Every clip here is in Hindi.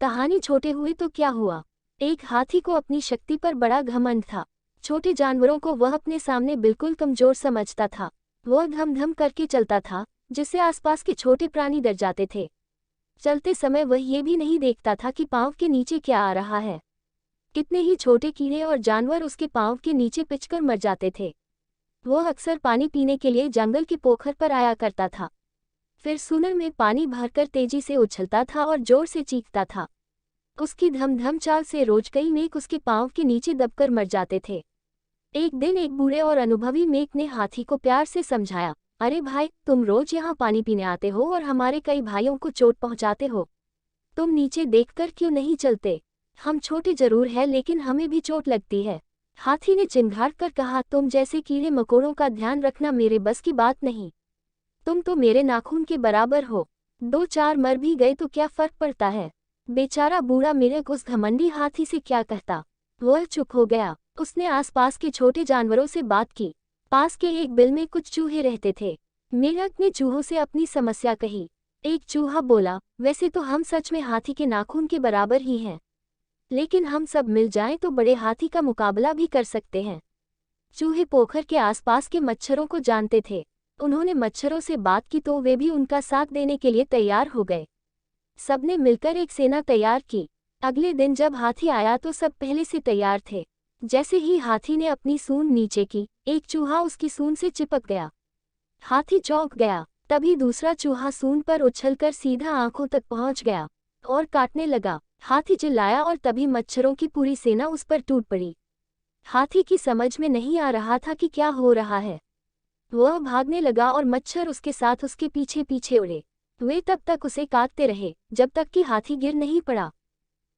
कहानी छोटे हुए तो क्या हुआ। एक हाथी को अपनी शक्ति पर बड़ा घमंड था। छोटे जानवरों को वह अपने सामने बिल्कुल कमजोर समझता था। वह धम धम करके चलता था, जिससे आसपास के छोटे प्राणी डर जाते थे। चलते समय वह ये भी नहीं देखता था कि पांव के नीचे क्या आ रहा है। कितने ही छोटे कीड़े और जानवर उसके पांव के नीचे पिचकर मर जाते थे। वह अक्सर पानी पीने के लिए जंगल के पोखर पर आया करता था। फिर सूंड में पानी भरकर तेजी से उछलता था और जोर से चीखता था। उसकी धम-धम चाल से रोज कई मेघ उसके पांव के नीचे दबकर मर जाते थे। एक दिन एक बूढ़े और अनुभवी मेघ ने हाथी को प्यार से समझाया, अरे भाई, तुम रोज यहाँ पानी पीने आते हो और हमारे कई भाइयों को चोट पहुँचाते हो। तुम नीचे देखकर क्यों नहीं चलते? हम छोटे जरूर हैं लेकिन हमें भी चोट लगती है। हाथी ने चिंघाड़ कर कहा, तुम जैसे कीड़े मकोड़ों का ध्यान रखना मेरे बस की बात नहीं। तुम तो मेरे नाखून के बराबर हो। दो चार मर भी गए तो क्या फर्क पड़ता है। बेचारा बूढ़ा मेढक उस घमंडी हाथी से क्या कहता। वह चुप हो गया। उसने आसपास के छोटे जानवरों से बात की। पास के एक बिल में कुछ चूहे रहते थे। मेढक ने चूहों से अपनी समस्या कही। एक चूहा बोला, वैसे तो हम सच में हाथी के नाखून के बराबर ही हैं, लेकिन हम सब मिल जाएं तो बड़े हाथी का मुकाबला भी कर सकते हैं। चूहे पोखर के आसपास के मच्छरों को जानते थे। उन्होंने मच्छरों से बात की तो वे भी उनका साथ देने के लिए तैयार हो गए। सबने मिलकर एक सेना तैयार की। अगले दिन जब हाथी आया तो सब पहले से तैयार थे। जैसे ही हाथी ने अपनी सूंड नीचे की, एक चूहा उसकी सूंड से चिपक गया। हाथी चौंक गया। तभी दूसरा चूहा सूंड पर उछलकर सीधा आंखों तक पहुंच गया और काटने लगा। हाथी चिल्लाया और तभी मच्छरों की पूरी सेना उस पर टूट पड़ी। हाथी की समझ में नहीं आ रहा था कि क्या हो रहा है। वह भागने लगा और मच्छर उसके साथ उसके पीछे पीछे उड़े। वे तब तक उसे काटते रहे जब तक कि हाथी गिर नहीं पड़ा।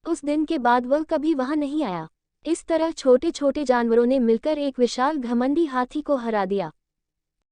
उस दिन के बाद वह कभी वहां नहीं आया। इस तरह छोटे छोटे जानवरों ने मिलकर एक विशाल घमंडी हाथी को हरा दिया।